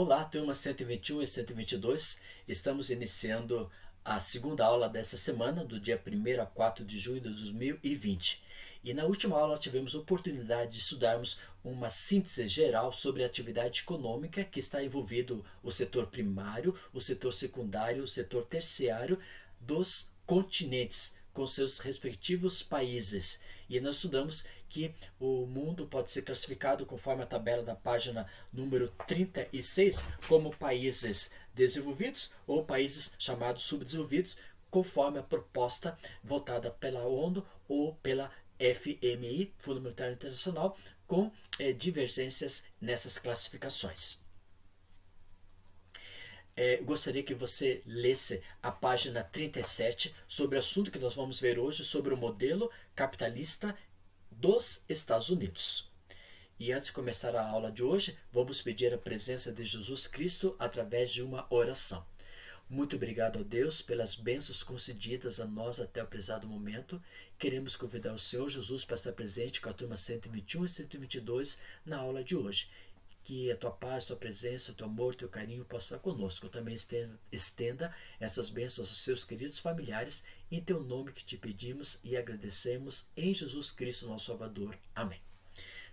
Olá, turma 121 e 122. Estamos iniciando a segunda aula dessa semana, do dia 1º a 4 de junho de 2020. E na última aula tivemos a oportunidade de estudarmos uma síntese geral sobre a atividade econômica que está envolvido o setor primário, o setor secundário, o setor terciário dos continentes, com seus respectivos países. E nós estudamos que o mundo pode ser classificado, conforme a tabela da página número 36, como países desenvolvidos ou países chamados subdesenvolvidos, conforme a proposta votada pela ONU ou pela FMI, Fundo Monetário Internacional, com divergências nessas classificações. Gostaria que você lesse a página 37 sobre o assunto que nós vamos ver hoje, sobre o modelo capitalista dos Estados Unidos. E antes de começar a aula de hoje, vamos pedir a presença de Jesus Cristo através de uma oração. Muito obrigado a Deus pelas bênçãos concedidas a nós até o prezado momento. Queremos convidar o Senhor Jesus para estar presente com a turma 121 e 122 na aula de hoje. Que a tua paz, tua presença, o teu amor, o teu carinho possa estar conosco. Também estenda essas bênçãos aos seus queridos familiares, em teu nome que te pedimos e agradecemos, em Jesus Cristo, nosso Salvador. Amém.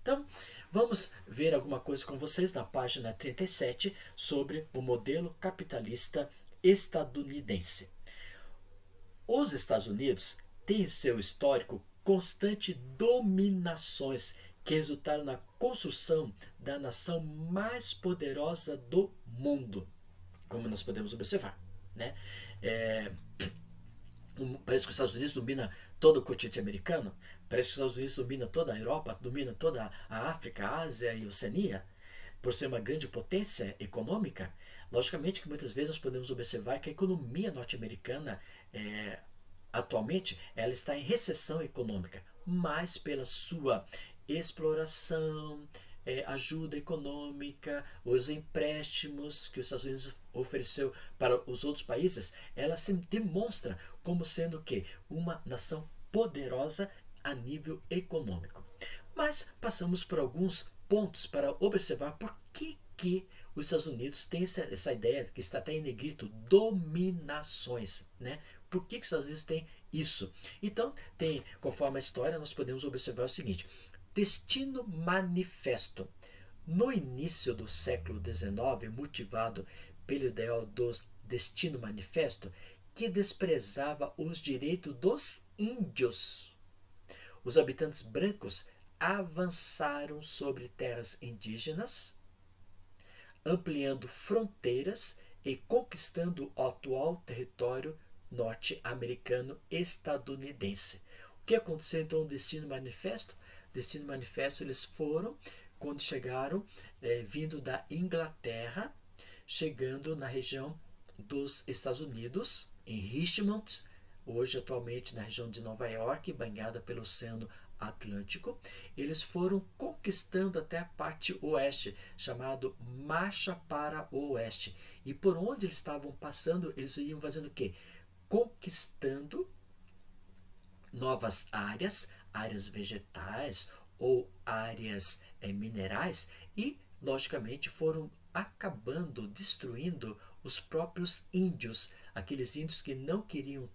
Então, vamos ver alguma coisa com vocês na página 37 sobre o modelo capitalista estadunidense. Os Estados Unidos têm em seu histórico constante dominações que resultaram na construção da nação mais poderosa do mundo, como nós podemos observar, né? Parece que os Estados Unidos domina todo o continente americano, parece que os Estados Unidos domina toda a Europa, domina toda a África, a Ásia e a Oceania, por ser uma grande potência econômica. Logicamente que muitas vezes nós podemos observar que a economia norte-americana atualmente ela está em recessão econômica, mas pela sua exploração, ajuda econômica, os empréstimos que os Estados Unidos ofereceu para os outros países, ela se demonstra como sendo que uma nação poderosa a nível econômico. Mas passamos por alguns pontos para observar por que os Estados Unidos têm essa ideia que está até em negrito, dominações, né? Por que os Estados Unidos têm isso? Então, conforme a história, nós podemos observar o seguinte: Destino Manifesto. No início do século XIX, motivado pelo ideal do Destino Manifesto, que desprezava os direitos dos índios, os habitantes brancos avançaram sobre terras indígenas, ampliando fronteiras e conquistando o atual território norte-americano estadunidense. O que aconteceu então no Destino Manifesto? Destino Manifesto, eles foram, quando chegaram, vindo da Inglaterra, chegando na região dos Estados Unidos, em Richmond, hoje atualmente na região de Nova York, banhada pelo Oceano Atlântico. Eles foram conquistando até a parte oeste, chamado Marcha para o Oeste. E por onde eles estavam passando, eles iam fazendo o quê? Conquistando novas áreas vegetais ou áreas minerais e, logicamente, foram acabando, destruindo os próprios índios, aqueles índios que não queriam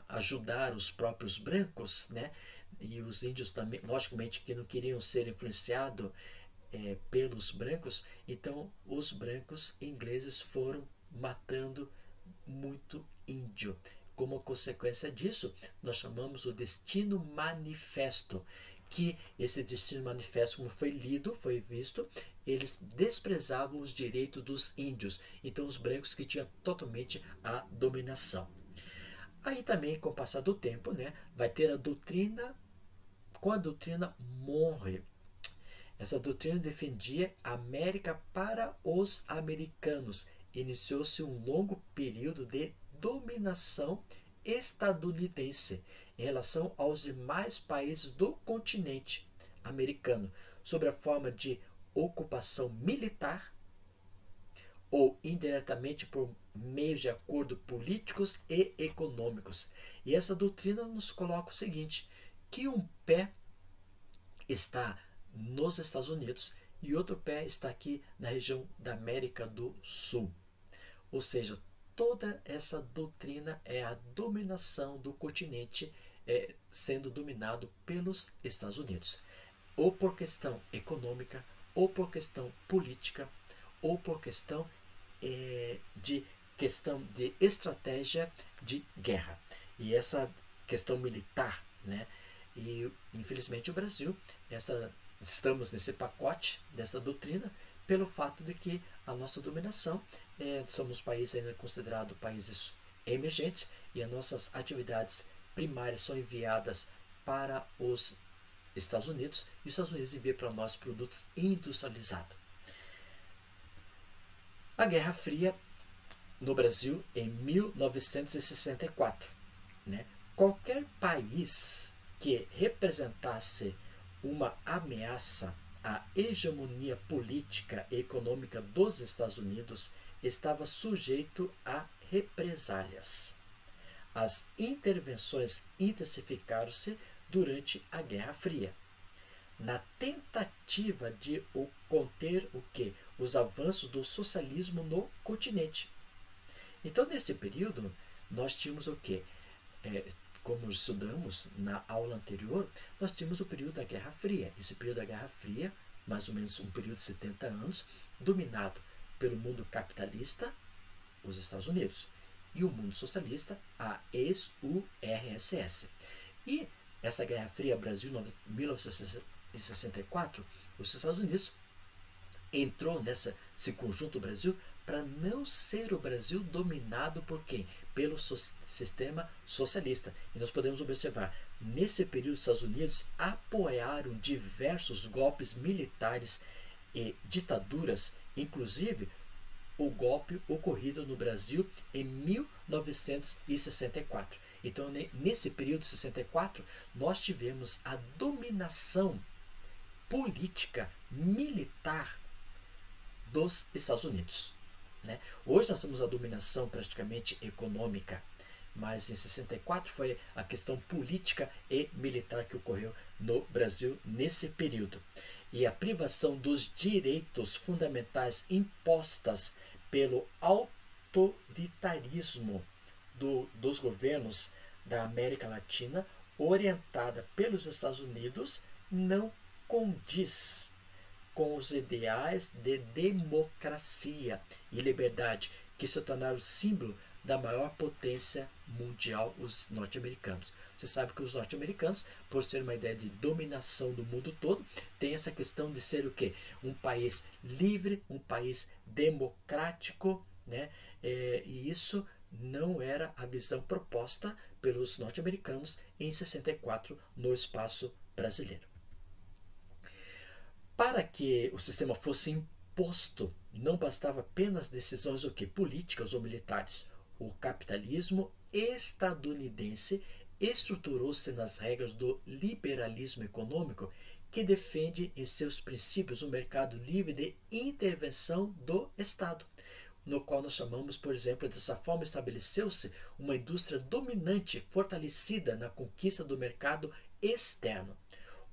ajudar os próprios brancos, né? E os índios também, logicamente, que não queriam ser influenciados pelos brancos, então os brancos ingleses foram matando muito índio. Como consequência disso, nós chamamos o Destino Manifesto, que esse Destino Manifesto, como foi lido, foi visto, eles desprezavam os direitos dos índios, então os brancos que tinham totalmente a dominação. Aí também, com o passar do tempo, né, vai ter a doutrina, com a doutrina Monroe. Essa doutrina defendia a América para os americanos. Iniciou-se um longo período de dominação estadunidense em relação aos demais países do continente americano, sob a forma de ocupação militar ou indiretamente por meio de acordos políticos e econômicos. E essa doutrina nos coloca o seguinte, que um pé está nos Estados Unidos e outro pé está aqui na região da América do Sul. Ou seja, toda essa doutrina é a dominação do continente sendo dominado pelos Estados Unidos, ou por questão econômica, ou por questão política, ou por de questão de estratégia de guerra. E essa questão militar, né? E infelizmente o Brasil, estamos nesse pacote dessa doutrina pelo fato de que a nossa dominação, somos países ainda considerados países emergentes e as nossas atividades primárias são enviadas para os Estados Unidos e os Estados Unidos enviam para nós produtos industrializados. A Guerra Fria no Brasil em 1964, né? Qualquer país que representasse uma ameaça à hegemonia política e econômica dos Estados Unidos estava sujeito a represálias. As intervenções intensificaram-se durante a Guerra Fria, na tentativa de conter os avanços do socialismo no continente. Então, nesse período, nós tínhamos o quê? Como estudamos na aula anterior, nós tínhamos o período da Guerra Fria. Esse período da Guerra Fria, mais ou menos um período de 70 anos, dominado pelo mundo capitalista, os Estados Unidos, e o mundo socialista, a ex-URSS. E essa Guerra Fria, Brasil, 1964, os Estados Unidos entrou nesse conjunto Brasil para não ser o Brasil dominado por quem? Pelo sistema socialista. E nós podemos observar, nesse período os Estados Unidos apoiaram diversos golpes militares e ditaduras, inclusive o golpe ocorrido no Brasil em 1964. Então, nesse período de 64, nós tivemos a dominação política militar dos Estados Unidos. Né? Hoje nós temos a dominação praticamente econômica, mas em 64 foi a questão política e militar que ocorreu no Brasil nesse período. E a privação dos direitos fundamentais impostas pelo autoritarismo dos governos da América Latina, orientada pelos Estados Unidos, não condiz com os ideais de democracia e liberdade que se tornaram símbolo da maior potência mundial, os norte-americanos. Você sabe que os norte-americanos, por ser uma ideia de dominação do mundo todo, tem essa questão de ser o quê? Um país livre, um país democrático, né? E isso não era a visão proposta pelos norte-americanos em 64 no espaço brasileiro. Para que o sistema fosse imposto, não bastava apenas decisões políticas ou militares. O capitalismo estadunidense estruturou-se nas regras do liberalismo econômico, que defende em seus princípios um mercado livre de intervenção do Estado, no qual nós chamamos, por exemplo, dessa forma estabeleceu-se uma indústria dominante fortalecida na conquista do mercado externo.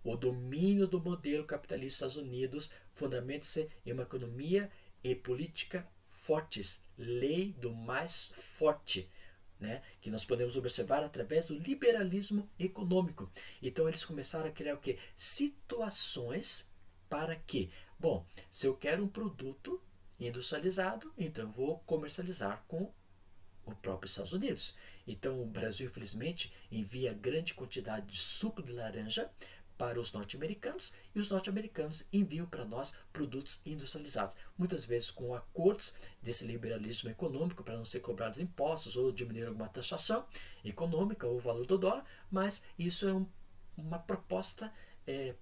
O domínio do modelo capitalista dos Estados Unidos fundamenta-se em uma economia e política fortes, lei do mais forte, né? Que nós podemos observar através do liberalismo econômico. Então eles começaram a criar situações para que, bom, se eu quero um produto industrializado, então eu vou comercializar com o próprio Estados Unidos. Então o Brasil, infelizmente, envia grande quantidade de suco de laranja para os norte-americanos e os norte-americanos enviam para nós produtos industrializados, muitas vezes com acordos desse liberalismo econômico para não ser cobrados impostos ou diminuir alguma taxação econômica ou o valor do dólar, mas isso é uma proposta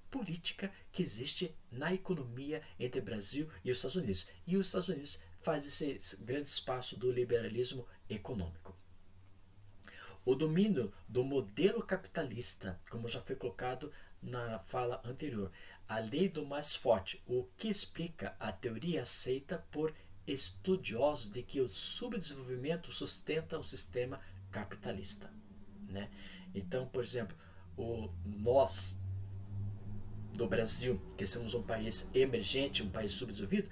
política que existe na economia entre o Brasil e os Estados Unidos. E os Estados Unidos faz esse grande espaço do liberalismo econômico. O domínio do modelo capitalista, como já foi colocado na fala anterior, a lei do mais forte, o que explica a teoria aceita por estudiosos de que o subdesenvolvimento sustenta o sistema capitalista, né? Então, por exemplo, nós do Brasil, que somos um país emergente, um país subdesenvolvido,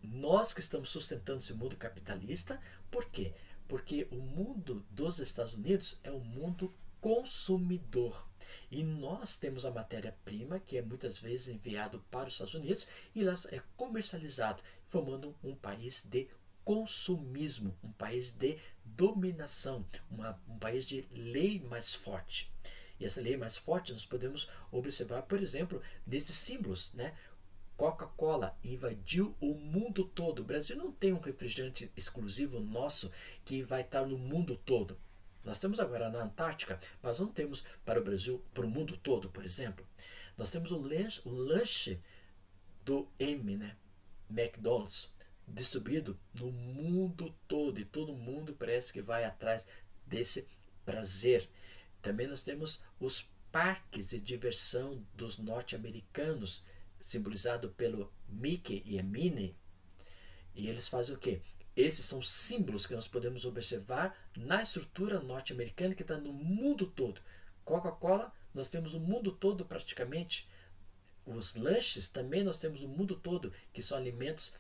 nós que estamos sustentando esse mundo capitalista. Por quê? Porque o mundo dos Estados Unidos é um mundo consumidor. E nós temos a matéria-prima que é muitas vezes enviado para os Estados Unidos e lá é comercializado, formando um país de consumismo, um país de dominação, um país de lei mais forte. E essa lei mais forte nós podemos observar, por exemplo, nesses símbolos, né? Coca-Cola invadiu o mundo todo. O Brasil não tem um refrigerante exclusivo nosso que vai estar no mundo todo. Nós temos agora na Antártica, mas não temos para o Brasil, para o mundo todo, por exemplo. Nós temos o lanche do M, né? McDonald's, distribuído no mundo todo e todo mundo parece que vai atrás desse prazer. Também nós temos os parques de diversão dos norte-americanos, simbolizado pelo Mickey e a Minnie. E eles fazem o quê? Esses são símbolos que nós podemos observar na estrutura norte-americana que está no mundo todo. Coca-Cola nós temos no mundo todo praticamente. Os lanches também nós temos no mundo todo, que são alimentos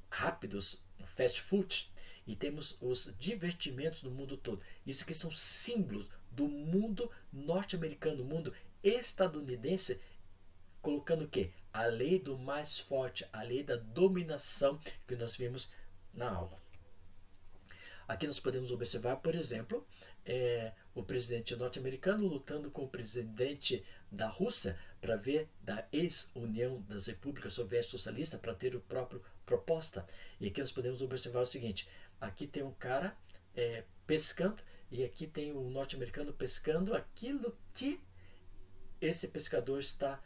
rápidos, fast food. E temos os divertimentos no mundo todo. Isso aqui são símbolos do mundo norte-americano, mundo estadunidense, colocando o quê? A lei do mais forte, a lei da dominação que nós vimos na aula. Aqui nós podemos observar, por exemplo, o presidente norte-americano lutando com o presidente da Rússia para ver da ex-União das Repúblicas Soviéticas Socialistas para ter o próprio proposta. E aqui nós podemos observar o seguinte: aqui tem um cara pescando e aqui tem um norte-americano pescando aquilo que esse pescador está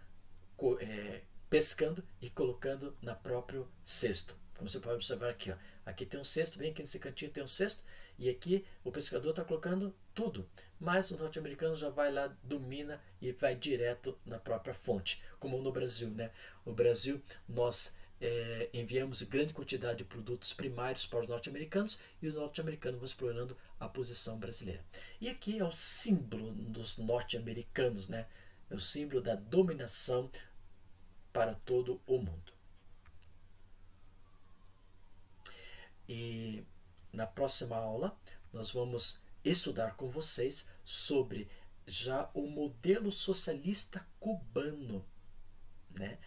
pescando e colocando na próprio cesto. Como você pode observar aqui, ó. Aqui tem um cesto, bem aqui nesse cantinho tem um cesto, e aqui o pescador está colocando tudo. Mas o norte-americano já vai lá, domina e vai direto na própria fonte, como no Brasil, né? O Brasil, nós enviamos grande quantidade de produtos primários para os norte-americanos e os norte-americanos vão explorando a posição brasileira. E aqui é o símbolo dos norte-americanos, né? É o símbolo da dominação para todo o mundo. E na próxima aula nós vamos estudar com vocês sobre já o modelo socialista cubano, né?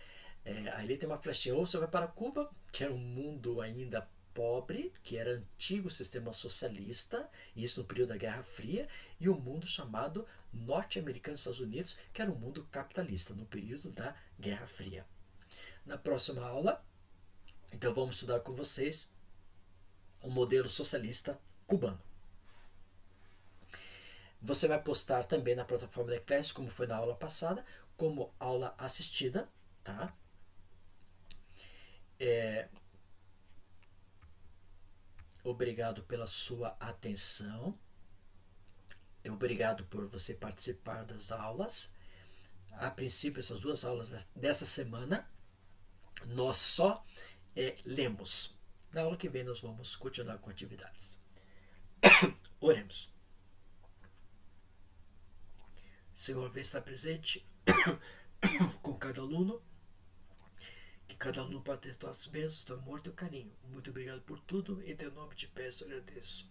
Ali tem uma flechinha, ou você vai para Cuba, que era um mundo ainda pobre, que era antigo sistema socialista, isso no período da Guerra Fria, e o mundo chamado norte-americano dos Estados Unidos, que era um mundo capitalista no período da Guerra Fria. Na próxima aula, então vamos estudar com vocês o modelo socialista cubano. Você vai postar também na plataforma da Eclass, como foi na aula passada, como aula assistida, tá? Obrigado pela sua atenção. Obrigado por você participar das aulas. A princípio, essas duas aulas dessa semana, nós só lemos. Na aula que vem, nós vamos continuar com atividades. Oremos. Senhor, vem estar presente com cada aluno, que cada aluno pode ter todas as bênçãos do amor e do carinho. Muito obrigado por tudo. Em teu nome te peço e agradeço.